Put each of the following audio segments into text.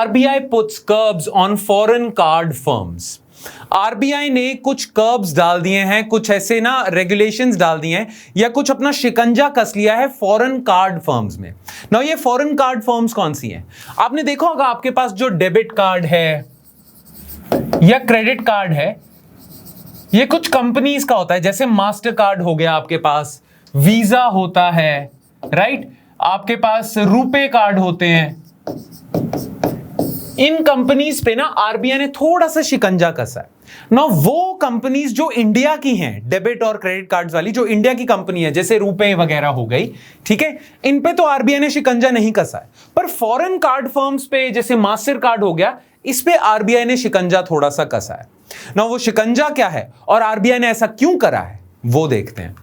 RBI puts curbs on foreign card firms. RBI ने कुछ curbs डाल दिए हैं, कुछ ऐसे ना रेगुलेशंस डाल दिए हैं या कुछ अपना शिकंजा कस लिया है फॉरेन कार्ड फर्म्स में। ना ये फॉरेन कार्ड फर्म्स कौन सी हैं? आपने देखा होगा आपके पास जो डेबिट कार्ड है या क्रेडिट कार्ड है, ये कुछ कंपनीज का होता है, जैसे मास्टर कार्ड हो गया, आपके पास वीजा होता है, राइट, आपके पास रुपे कार्ड होते हैं। इन कंपनीज पे ना आरबीआई ने थोड़ा सा शिकंजा कसा है ना। वो कंपनीज जो इंडिया की हैं, डेबिट और क्रेडिट कार्ड्स वाली जो इंडिया की कंपनी है, जैसे रुपे वगैरह हो गई, ठीक है, इन पे तो आरबीआई ने शिकंजा नहीं कसा है। पर फॉरेन कार्ड फर्म्स पे, जैसे मास्टर कार्ड हो गया, इस पे आरबीआई ने शिकंजा थोड़ा सा कसा है ना। वो शिकंजा क्या है और आरबीआई ने ऐसा क्यों करा है, वो देखते हैं।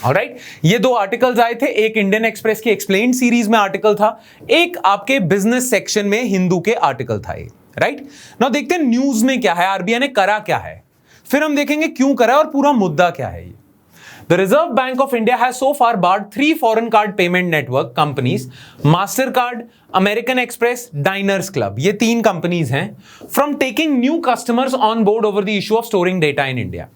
ऑलराइट, ये दो आर्टिकल्स आए थे, एक इंडियन एक्सप्रेस की एक्सप्लेन्ड सीरीज में आर्टिकल था, एक आपके बिजनेस सेक्शन में हिंदू के आर्टिकल था ये, राइट। नाउ देखते हैं न्यूज में क्या है, आरबीआई ने करा क्या है, फिर हम देखेंगे क्यों करा और पूरा मुद्दा क्या है ये। The Reserve Bank of India has so far barred 3 foreign card payment network companies, Mastercard, American Express, Diners Club, ये 3 कंपनीज हैं, from taking new customers on board over the issue of storing data in India.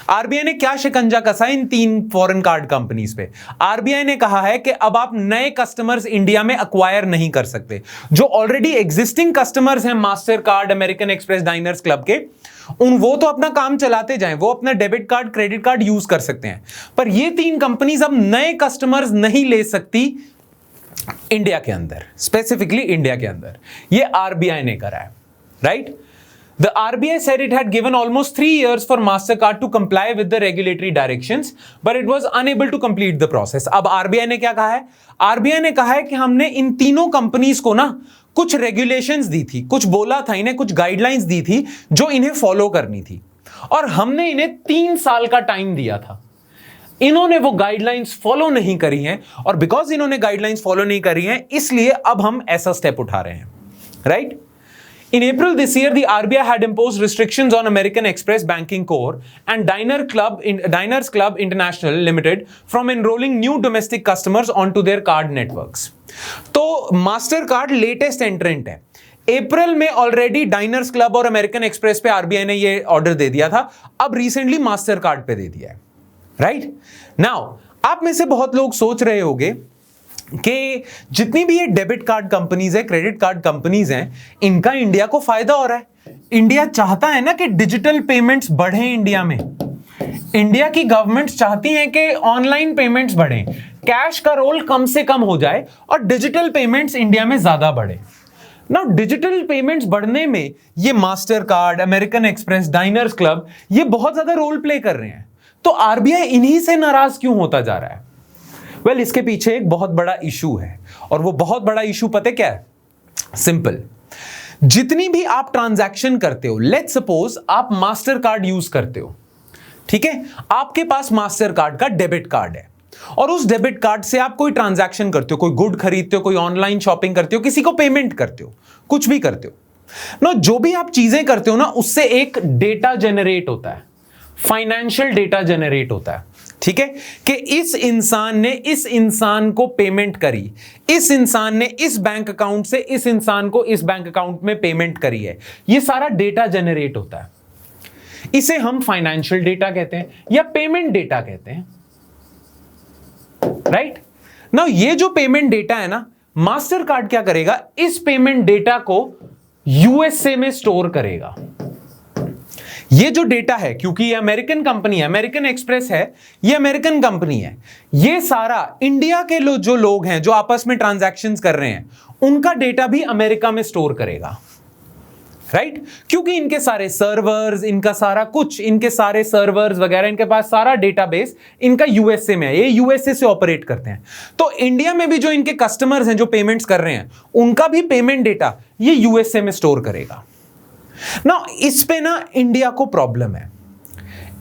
RBI ने क्या शिकंजा कसा इन 3 foreign card companies पे? RBI ने कहा है कि अब आप नए कस्टमर्स इंडिया में अक्वायर नहीं कर सकते। जो ऑलरेडी एग्जिस्टिंग कस्टमर्स हैं master card, American express, diners club के, वो तो अपना काम चलाते जाएं, वो अपना debit card, credit card use कर सकते हैं, पर ये 3 कंपनीज अब नए कस्टमर्स नहीं ले सकती इंडिया के अंदर, स्पेसिफिकली इंडिया के अंदर। ये आरबीआई ने करा है, right. The RBI said it had given almost 3 years for Mastercard to comply with the regulatory directions, but it was unable to complete the process. अब आरबीआई ने क्या कहा है? आरबीआई ने कहा है कि हमने इन तीनों कंपनीज को ना कुछ रेगुलेशंस दी थी, कुछ बोला था, इन्हें कुछ गाइडलाइंस दी थी जो इन्हें फॉलो करनी थी, और हमने इन्हें 3 साल का टाइम दिया था। इन्होंने वो गाइडलाइंस फॉलो नहीं करी हैं, और बिकॉज इन्होंने गाइडलाइंस फॉलो नहीं करी हैं, इसलिए अब हम ऐसा स्टेप उठा रहे हैं, right. In April this year, the RBI had imposed restrictions on American Express Banking Corp. and Diners Club International Limited from enrolling new domestic customers onto their card networks. तो मास्टर कार्ड लेटेस्ट एंट्रेंट है। अप्रैल में already diners club और American express पे RBI ने ये order दे दिया था, अब रिसेंटली मास्टर कार्ड पे दे दिया है, राइट। नाउ आप में से बहुत लोग सोच रहे होंगे कि जितनी भी ये डेबिट कार्ड कंपनीज है, क्रेडिट कार्ड कंपनीज हैं, इनका इंडिया को फायदा हो रहा है। इंडिया चाहता है ना कि डिजिटल पेमेंट्स बढ़े इंडिया में। इंडिया की गवर्नमेंट चाहती है कि ऑनलाइन पेमेंट्स बढ़े, कैश का रोल कम से कम हो जाए और डिजिटल पेमेंट्स इंडिया में ज्यादा बढ़े। ना डिजिटल पेमेंट्स बढ़ने में ये master card, American express, diners club, ये बहुत ज्यादा रोल प्ले कर रहे हैं। तो आरबीआई इन्हीं से नाराज क्यों होता जा रहा है? वेल, इसके पीछे एक बहुत बड़ा इशू है, और वो बहुत बड़ा इशू पता है क्या है? सिंपल। जितनी भी आप ट्रांजैक्शन करते हो, लेट्स सपोज आप मास्टर कार्ड यूज करते हो, ठीक है, आपके पास मास्टर कार्ड का डेबिट कार्ड है, और उस डेबिट कार्ड से आप कोई ट्रांजैक्शन करते हो, कोई गुड खरीदते हो, कोई ऑनलाइन शॉपिंग करते हो, किसी को पेमेंट करते हो, कुछ भी करते हो ना, जो भी आप चीजें करते हो ना, उससे एक डेटा जनरेट होता है, फाइनेंशियल डेटा जनरेट होता है, ठीक है, कि इस इंसान ने इस इंसान को पेमेंट करी, इस इंसान ने इस बैंक अकाउंट से इस इंसान को इस बैंक अकाउंट में पेमेंट करी है, ये सारा डेटा जनरेट होता है। इसे हम फाइनेंशियल डेटा कहते हैं या पेमेंट डेटा कहते हैं, राइट। नाउ ये जो पेमेंट डेटा है ना, मास्टर कार्ड क्या करेगा, इस पेमेंट डेटा को यूएसए में स्टोर करेगा। ये जो डेटा है, क्योंकि ये अमेरिकन कंपनी है, अमेरिकन एक्सप्रेस है, ये अमेरिकन कंपनी है, ये सारा इंडिया के जो लोग हैं जो आपस में ट्रांजैक्शंस कर रहे हैं, उनका डेटा भी अमेरिका में स्टोर करेगा, राइट। क्योंकि इनके सारे सर्वर्स, इनका सारा कुछ, इनके सारे सर्वर्स वगैरह, इनके पास सारा डेटाबेस इनका यूएसए में है, ये यूएसए से ऑपरेट करते हैं। तो इंडिया में भी जो इनके कस्टमर्स हैं जो पेमेंट्स कर रहे हैं, उनका भी पेमेंट डेटा ये यूएसए में स्टोर करेगा ना। इस पे ना इंडिया को प्रॉब्लम है।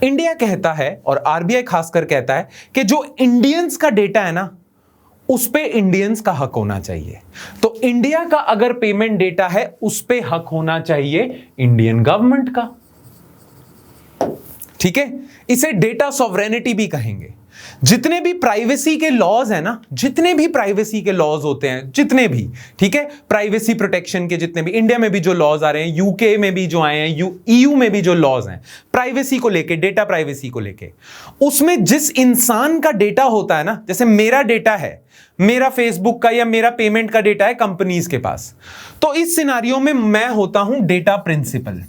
इंडिया कहता है, और आरबीआई खासकर कहता है, कि जो इंडियंस का डेटा है ना, उस पे इंडियंस का हक होना चाहिए। तो इंडिया का अगर पेमेंट डेटा है, उस पे हक होना चाहिए इंडियन गवर्नमेंट का, ठीक है। इसे डेटा सॉवरेनिटी भी कहेंगे। जितने भी प्राइवेसी के लॉज है ना, जितने भी प्राइवेसी के लॉज होते हैं, जितने भी, ठीक है, प्राइवेसी प्रोटेक्शन के जितने भी इंडिया में भी जो लॉज आ रहे हैं, यूके में भी जो आए हैं, ईयू में भी जो लॉज हैं प्राइवेसी को लेके, डेटा प्राइवेसी को लेके, उसमें जिस इंसान का डेटा होता है ना, जैसे मेरा डेटा है, मेरा फेसबुक का या मेरा पेमेंट का डेटा है कंपनीज के पास, तो इस सिनारियो में मैं होता हूं डेटा प्रिंसिपल।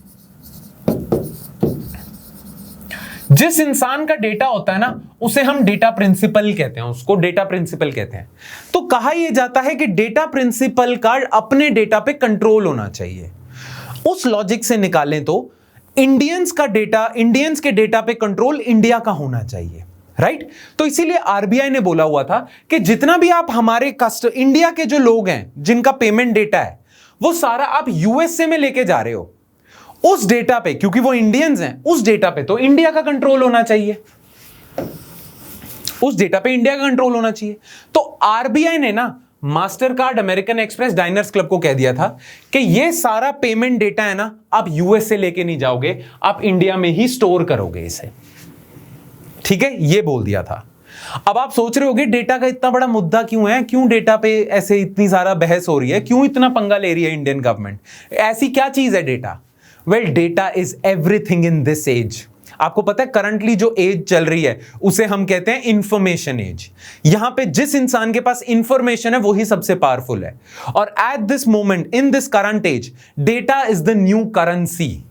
जिस इंसान का डेटा होता है ना, उसे हम डेटा प्रिंसिपल कहते हैं, उसको डेटा प्रिंसिपल कहते हैं। तो कहा यह जाता है कि डेटा प्रिंसिपल का अपने डेटा पे कंट्रोल होना चाहिए। उस लॉजिक से निकालें तो इंडियंस के डेटा पे कंट्रोल इंडिया का होना चाहिए, राइट? तो इसीलिए आरबीआई ने बोला हुआ था कि जितना भी आप हमारे इंडिया के जो लोग हैं जिनका पेमेंट डेटा है, वो सारा आप यूएसए में लेके जा रहे हो, उस डेटा पे, क्योंकि वो इंडियंस हैं, उस डेटा पे तो इंडिया का कंट्रोल होना चाहिए, उस डेटा पे इंडिया का कंट्रोल होना चाहिए। तो आरबीआई ने ना master card, American express, diners club को कह दिया था कि ये सारा पेमेंट डेटा है ना, आप यूएस से लेके नहीं जाओगे, आप इंडिया में ही स्टोर करोगे इसे, ठीक है, ये बोल दिया था। अब आप सोच रहे होगे डेटा का इतना बड़ा मुद्दा क्यों है, क्यों डेटा पे ऐसे इतनी सारा बहस हो रही है, क्यों इतना पंगा ले रही है इंडियन गवर्नमेंट, ऐसी क्या चीज है data? Well, data is everything in this age. आपको पता है करंटली जो एज चल रही है उसे हम कहते हैं इंफॉर्मेशन एज। यहां पे जिस इंसान के पास इंफॉर्मेशन है वही सबसे पावरफुल है, और at this moment in this current age data is the new currency.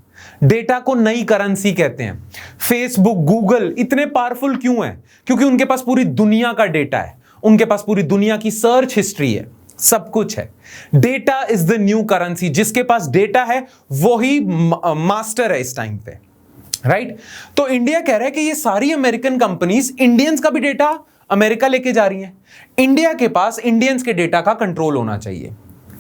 Data को नई करेंसी कहते हैं। फेसबुक, गूगल इतने पावरफुल क्यों हैं? क्योंकि उनके पास पूरी दुनिया का डेटा है, उनके पास पूरी दुनिया की सर्च हिस्ट्री है, सब कुछ है। Data is the new currency. जिसके पास डेटा है वही मास्टर है इस टाइम पे, राइट? तो इंडिया कह रहा है कि ये सारी अमेरिकन कंपनीज इंडियंस का भी डेटा अमेरिका लेके जा रही हैं। इंडिया के पास इंडियंस के डेटा का कंट्रोल होना चाहिए,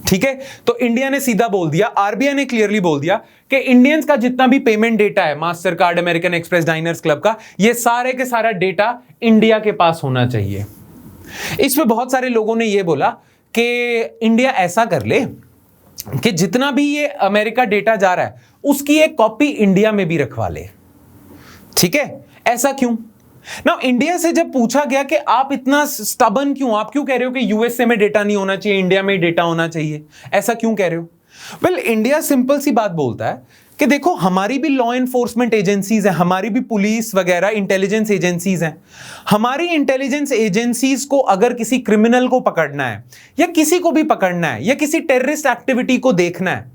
ठीक है? तो इंडिया ने सीधा बोल दिया, आरबीआई ने क्लियरली बोल दिया कि इंडियंस का जितना भी पेमेंट डेटा है, master card, American express, diners club का, ये सारे के सारा डेटा इंडिया के पास होना चाहिए। इस पे बहुत सारे लोगों ने ये बोला कि इंडिया ऐसा कर ले कि जितना भी ये अमेरिका डेटा जा रहा है उसकी एक कॉपी इंडिया में भी रखवा ले, ठीक है? ऐसा क्यों? ना इंडिया से जब पूछा गया कि आप इतना स्टबन क्यों, आप क्यों कह रहे हो कि यूएसए में डेटा नहीं होना चाहिए, इंडिया में ही डेटा होना चाहिए, ऐसा क्यों कह रहे हो? वेल, इंडिया सिंपल सी बात बोलता है कि देखो हमारी भी लॉ एनफोर्समेंट एजेंसीज हैं, हमारी भी पुलिस वगैरह इंटेलिजेंस एजेंसीज हैं। हमारी इंटेलिजेंस एजेंसीज को अगर किसी क्रिमिनल को पकड़ना है या किसी को भी पकड़ना है या किसी टेररिस्ट एक्टिविटी को देखना है,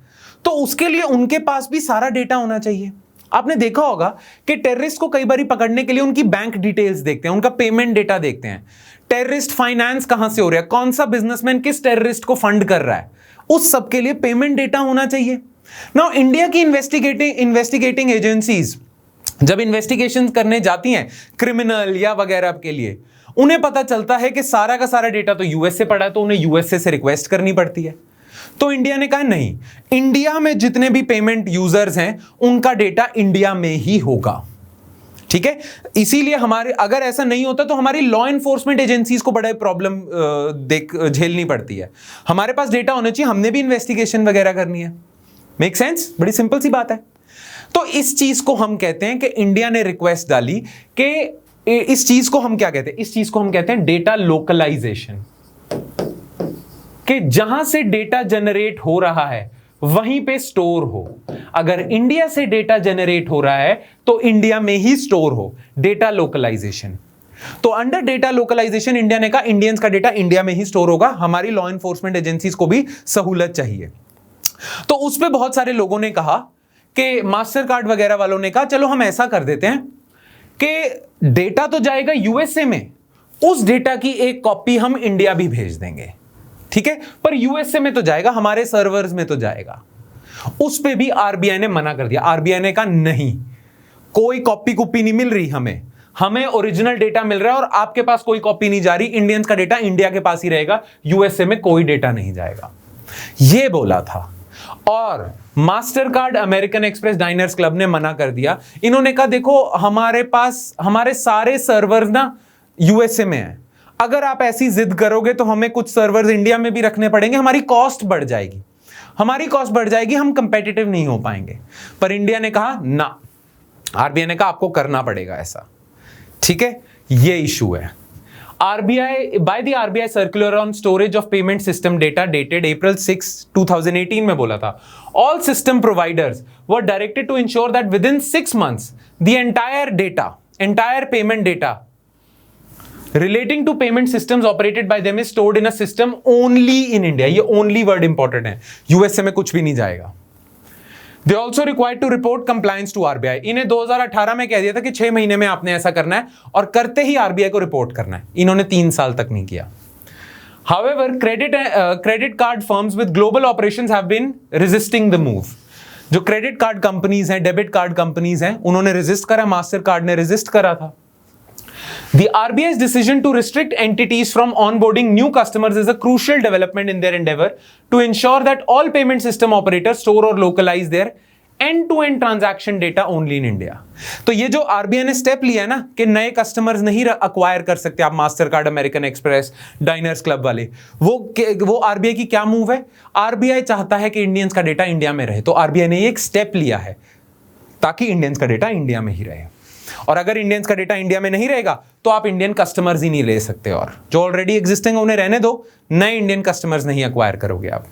तो उसके लिए उनके पास भी सारा डेटा होना चाहिए। आपने देखा होगा कि टेररिस्ट को कई बार पकड़ने के लिए उनकी बैंक डिटेल्स देखते हैं, उनका पेमेंट डेटा देखते हैं, टेररिस्ट फाइनेंस कहां से हो रहा है, कौन सा बिजनेसमैन किस टेररिस्ट को फंड कर रहा है, उस सब के लिए पेमेंट डेटा होना चाहिए। नाउ इंडिया की इन्वेस्टिगेटिंग एजेंसीज जब इन्वेस्टिगेशन करने जाती हैं क्रिमिनल या वगैरह के लिए, उन्हें पता चलता है कि सारा का सारा डेटा तो यूएस से पड़ा है, तो उन्हें यूएसए से रिक्वेस्ट करनी पड़ती है। तो इंडिया ने कहा नहीं, इंडिया में जितने भी पेमेंट यूजर्स हैं उनका डेटा इंडिया में ही होगा, ठीक है? इसीलिए हमारे अगर ऐसा नहीं होता तो हमारी लॉ एनफोर्समेंट एजेंसीज को बड़ा प्रॉब्लम झेलनी पड़ती है। हमारे पास डेटा होना चाहिए, हमने भी इन्वेस्टिगेशन वगैरह करनी है। Make sense? बड़ी सिंपल सी बात है। तो इस चीज को हम कहते हैं कि इंडिया ने रिक्वेस्ट डाली कि इस चीज को हम क्या कहते हैं? इस चीज को हम कहते हैं डेटा लोकलाइजेशन, कि जहां से डेटा जनरेट हो रहा है वहीं पे स्टोर हो। अगर इंडिया से डेटा जनरेट हो रहा है तो इंडिया में ही स्टोर हो, डेटा लोकलाइजेशन। तो अंडर डेटा लोकलाइजेशन इंडिया ने कहा इंडियंस का डेटा इंडिया में ही स्टोर होगा, हमारी लॉ एनफोर्समेंट एजेंसीज को भी सहूलत चाहिए। तो उस पे बहुत सारे लोगों ने कहा कि मास्टर कार्ड वगैरह वालों ने कहा चलो हम ऐसा कर देते हैं कि डेटा तो जाएगा यूएसए में, उस डेटा की एक कॉपी हम इंडिया भी भेज देंगे, ठीक है? पर यूएसए में तो जाएगा, हमारे सर्वर्स में तो जाएगा। उस पे भी आरबीआई ने मना कर दिया। आरबीआई ने कहा नहीं, कोई कॉपी कुपी नहीं मिल रही, हमें ओरिजिनल डेटा मिल रहा है और आपके पास कोई कॉपी नहीं जा रही, इंडियंस का डेटा इंडिया के पास ही रहेगा, यूएसए में कोई डेटा नहीं जाएगा, ये बोला था। और master card, American express, diners club ने मना कर दिया। इन्होंने कहा देखो हमारे पास हमारे सारे सर्वर्स ना यूएसए में है, अगर आप ऐसी जिद करोगे तो हमें कुछ सर्वर्स इंडिया में भी रखने पड़ेंगे, हमारी कॉस्ट बढ़ जाएगी, हम कंपेटिटिव नहीं हो पाएंगे। पर इंडिया ने कहा ना, आरबीआई ने कहा आपको करना पड़ेगा ऐसा, ठीक है? ये इशू है। RBI, by the RBI circular on storage of payment system data dated April 6, 2018 में बोला था, all system providers were directed to ensure that within 6 months the entire payment data relating to payment systems operated by them is stored in a system only in India. ये only word important है, USA में कुछ भी नहीं जाएगा। They also required to report compliance to RBI. इन्हें 2018 में कह दिया था कि 6 महीने में आपने ऐसा करना है और करते ही RBI को रिपोर्ट करना है। इन्होंने 3 साल तक नहीं किया। However, credit card firms with global operations have been resisting the move. जो क्रेडिट कार्ड कंपनीज हैं, डेबिट कार्ड कंपनीज हैं, उन्होंने रेजिस्ट करा, मास्टर कार्ड ने रेजिस्ट करा था। The RBI's decision to restrict entities from onboarding new customers is a crucial development in their endeavor to ensure that all payment system operators store or localize their end-to-end transaction data only in India. तो ये जो RBI ने step लिया है ना कि नए customers नहीं अक्वायर कर सकते आप, master card, American express, diners club वाले, वो RBI की क्या मूव है? RBI चाहता है कि इंडियंस का डेटा इंडिया में रहे, तो RBI ने एक स्टेप लिया है ताकि इंडियंस का डेटा इंडिया में ही रहे। और अगर इंडियंस का डेटा इंडिया में नहीं रहेगा तो आप इंडियन कस्टमर्स ही नहीं ले सकते, और जो ऑलरेडी एग्जिस्टिंग उन्हें रहने दो, नए इंडियन कस्टमर्स नहीं अक्वायर करोगे आप।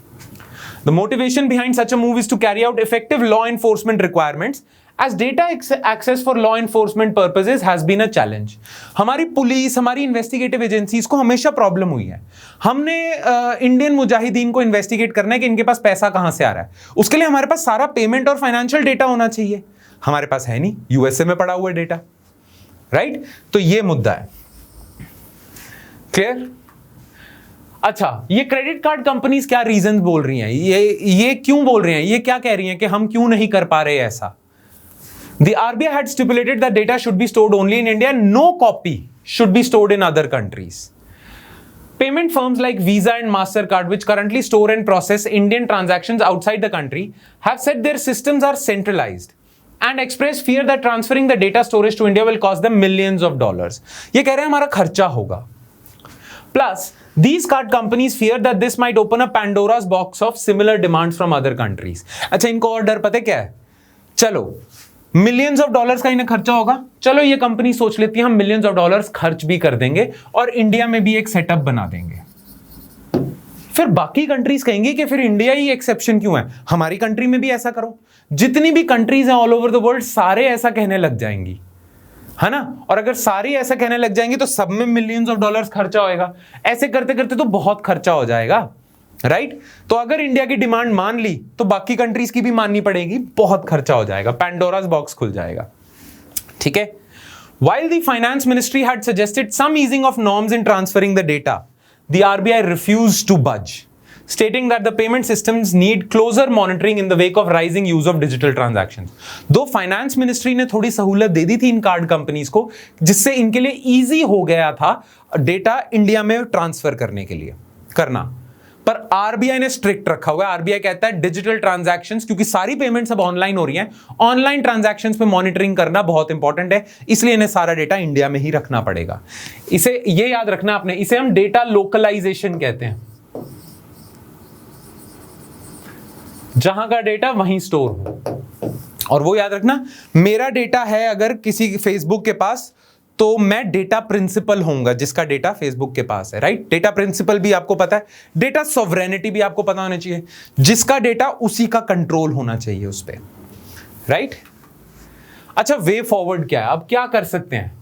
The motivation behind such a move is to carry out effective law enforcement requirements, as data access for law enforcement purposes has been a challenge. हमारी पुलिस, हमारी investigative agencies को हमेशा problem हुई है। हमने इंडियन मुजाहिदीन को इन्वेस्टिगेट करना है कि इनके पास पैसा कहां से आ रहा है, उसके लिए हमारे पास सारा पेमेंट और फाइनेंशियल डेटा होना चाहिए। हमारे पास है नहीं, यूएसए में पड़ा हुआ डेटा, राइट? तो ये मुद्दा है। क्लियर? अच्छा, ये क्रेडिट कार्ड कंपनीज क्या रीजन बोल रही हैं, ये क्यों बोल रही हैं, ये क्या कह रही हैं कि हम क्यों नहीं कर पा रहे ऐसा? The RBI had stipulated that data should be stored only in India and no copy should be stored in other countries. Payment firms like Visa and MasterCard, which currently store and process Indian transactions outside the country, have said their systems are centralized and express fear that transferring the data storage to India will cost them millions of dollars. ये कह रहे हैं हमारा खर्चा होगा। Plus, these card companies fear that this might open a Pandora's box of similar demands from other countries. अच्छा, इनको और डर पता है क्या है? चलो, मिलियंस ऑफ डॉलर्स का इन्हें खर्चा होगा, चलो ये कंपनी सोच लेती है हम मिलियंस ऑफ डॉलर्स खर्च भी कर देंगे और इंडिया में भी एक सेटअप बना देंगे। फिर बाकी कंट्रीज कहेंगे कि फिर इंडिया ही एक्सेप्शन क्यों है, हमारी कंट्री में भी ऐसा करो। जितनी भी कंट्रीज हैं ऑल ओवर द वर्ल्ड, सारे ऐसा कहने लग जाएंगी, है ना? और अगर सारी ऐसा कहने लग जाएंगी तो सब में मिलियंस ऑफ डॉलर्स खर्चा होएगा। ऐसे करते करते तो बहुत खर्चा हो जाएगा, राइट? तो अगर इंडिया की डिमांड मान ली तो बाकी कंट्रीज की भी माननी पड़ेगी, बहुत खर्चा हो जाएगा, पैंडोरास बॉक्स खुल जाएगा। ठीक है? While the finance ministry had suggested some easing of norms in transferring the data, the RBI refused to budge, stating that the payment systems need closer monitoring in the wake of rising use of digital transactions. दो finance ministry ने थोड़ी सहूलत दे दी थी इन card companies को, जिससे इनके लिए easy हो गया था डेटा इंडिया में ट्रांसफर करने के लिए करना, पर आरबीआई ने स्ट्रिक्ट रखा हुआ है। आरबीआई कहता है डिजिटल ट्रांजैक्शंस, क्योंकि सारी पेमेंट्स अब ऑनलाइन हो रही हैं, ऑनलाइन ट्रांजैक्शंस पे मॉनिटरिंग करना बहुत इंपॉर्टेंट है, इसलिए इन्हें सारा डेटा इंडिया में ही रखना पड़ेगा। इसे ये याद रखना आपने, इसे हम डेटा लोकलाइजेशन कहते हैं, जहां का डेटा वहीं स्टोर हो। और वो याद रखना, मेरा डेटा है अगर किसी फेसबुक के पास, तो मैं डेटा प्रिंसिपल होऊंगा जिसका डेटा फेसबुक के पास है, राइट? डेटा प्रिंसिपल भी आपको पता है, डेटा सॉवरेनिटी भी आपको पता होना चाहिए, जिसका डेटा उसी का कंट्रोल होना चाहिए उस पर, राइट? अच्छा, वे फॉरवर्ड क्या है? अब क्या कर सकते हैं?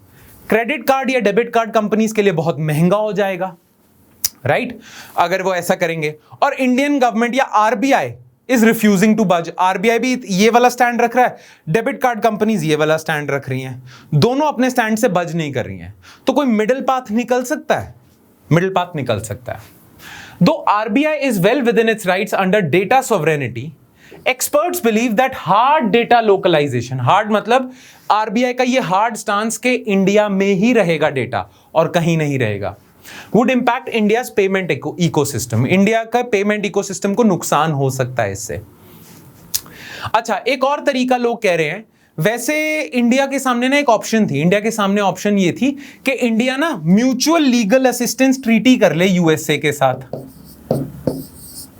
क्रेडिट कार्ड या डेबिट कार्ड कंपनीज के लिए बहुत महंगा हो जाएगा, राइट? अगर वो ऐसा करेंगे, और इंडियन गवर्नमेंट या आरबीआई इज रिफ्यूजिंग टू बज। आरबीआई भी ये वाला स्टैंड रख रहा है, डेबिट कार्ड कंपनीज ये वाला स्टैंड रख रही हैं, दोनों अपने स्टैंड से बज नहीं कर रही हैं, तो कोई मिडिल पाथ निकल सकता है, मिडिल पाथ निकल सकता है। Though RBI is well within its rights under data sovereignty, experts believe that hard data localization, hard मतलब आरबीआई का ये हार्ड स्टांस के इंडिया में ही रहेगा डेटा और कहीं नहीं रहेगा, would impact India's payment ecosystem, India का पेमेंट इकोसिस्टम को नुकसान हो सकता है इससे। अच्छा, एक और तरीका लोग कह रहे हैं, वैसे इंडिया के सामने ना एक ऑप्शन थी, इंडिया के सामने ऑप्शन ये थी कि इंडिया ना म्यूचुअल लीगल असिस्टेंस ट्रीटी कर ले यूएसए के साथ।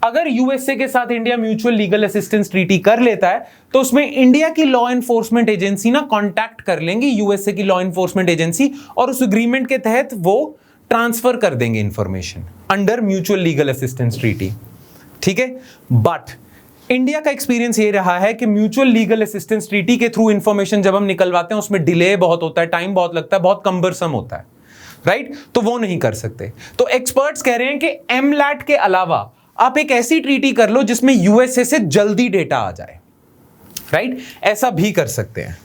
अगर यूएसए के साथ India mutual legal assistance treaty कर लेता है तो उसमें इंडिया की लॉ एनफोर्समेंट एजेंसी ना कांटेक्ट कर लेंगी यूएसए की लॉ एनफोर्समेंट एजेंसी, और उस एग्रीमेंट के तहत वो ट्रांसफर कर देंगे information under mutual legal assistance treaty. ठीक है, बट इंडिया का एक्सपीरियंस ये रहा है कि म्यूचुअल लीगल असिस्टेंस ट्रीटी के थ्रू इंफॉर्मेशन जब हम निकलवाते हैं उसमें डिले बहुत होता है, टाइम बहुत लगता है, बहुत कंबरसम होता है, राइट? तो वो नहीं कर सकते। तो एक्सपर्ट्स कह रहे हैं कि एमलैट के अलावा आप एक ऐसी ट्रीटी कर लो जिसमें यूएसए से जल्दी डेटा आ जाए, राइट? ऐसा भी कर सकते हैं।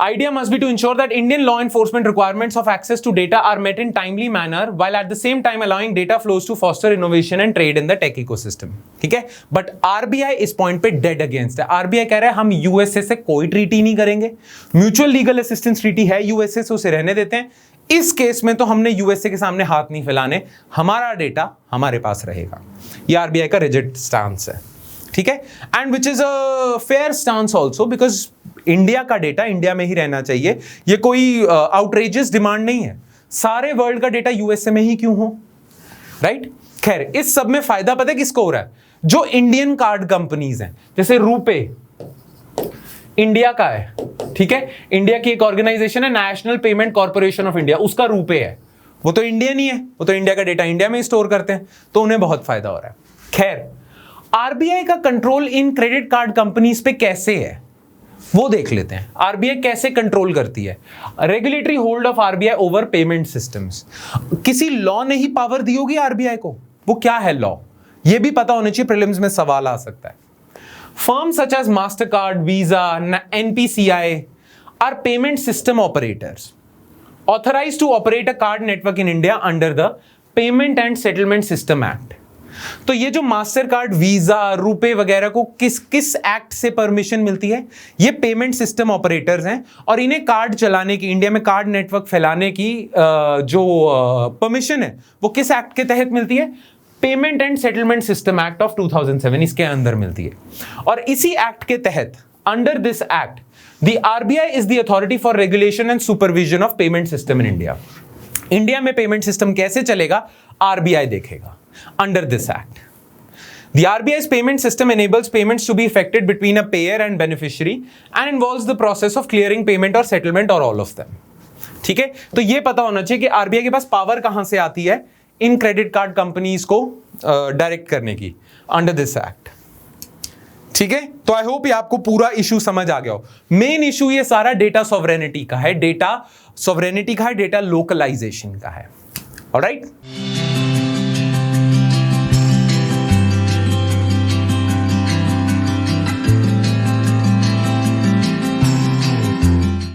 Idea must be to ensure that Indian law enforcement requirements of access to data are met in timely manner while at the same time allowing data flows to foster innovation and trade in the tech ecosystem. ठीक है, but RBI इस point पे dead against है। RBI कह रहा है हम USA से कोई ट्रीटी नहीं करेंगे, म्यूचुअल लीगल असिस्टेंस ट्रीटी है यूएसए से, उसे रहने देते हैं। इस केस में तो हमने यूएसए के सामने हाथ नहीं फैलाने, हमारा डेटा हमारे पास रहेगा। ये आरबीआई का रिजिड स्टांस है, ठीक है, and which is a fair stance also, because India का डेटा इंडिया में ही रहना चाहिए। ये कोई आउटरेजियस डिमांड नहीं है, सारे वर्ल्ड का डेटा यूएसए में ही क्यों हो, राइट? खैर, इस सब में फायदा पता है किसको हो रहा है? जो इंडियन कार्ड कंपनीज हैं, जैसे रूपे इंडिया का है, ठीक है, इंडिया की एक ऑर्गेनाइजेशन है national payment corporation of India, उसका रूपे है, वो तो इंडियन ही है, वो तो इंडिया का डेटा इंडिया में स्टोर करते हैं, तो उन्हें बहुत फायदा हो रहा है। खैर, आरबीआई का control in credit card companies पे कैसे है वो देख लेते हैं। आरबीआई कैसे कंट्रोल करती है? Regulatory hold of RBI over payment systems. किसी लॉ ने ही पावर दी होगी आरबीआई को, वो क्या है लॉ, ये भी पता होना चाहिए, प्रीलिम्स में सवाल आ सकता है। Firms such as MasterCard, Visa, NPCI are payment system operators authorized to operate a card network in India under the Payment and Settlement System Act. तो ये जो मास्टर कार्ड, वीजा, रुपे वगैरह को किस किस एक्ट से परमिशन मिलती है? ये पेमेंट सिस्टम ऑपरेटर्स हैं, और इन्हें कार्ड चलाने की, इंडिया में कार्ड नेटवर्क फैलाने की जो परमिशन है वो किस एक्ट के तहत मिलती है? Payment and settlement system act of 2007, इसके अंदर मिलती है। और इसी एक्ट के तहत, under this act, the RBI is the authority for regulation and supervision of payment system in India. India में पेमेंट सिस्टम कैसे चलेगा, आरबीआई देखेगा under this act. The RBI's payment system enables payments to be effected between a payer and beneficiary and involves the process of clearing payment or settlement or all of them. ठीक है, तो ये पता होना चाहिए कि RBI के पास power कहां से आती है इन क्रेडिट कार्ड कंपनीज को डायरेक्ट करने की, अंडर दिस एक्ट। ठीक है, तो आई होप ये आपको पूरा इशू समझ आ गया हो। मेन इशू ये सारा डेटा सॉवरेनिटी का है, डेटा सॉवरेनिटी का है, डेटा लोकलाइजेशन का है। ऑलराइट।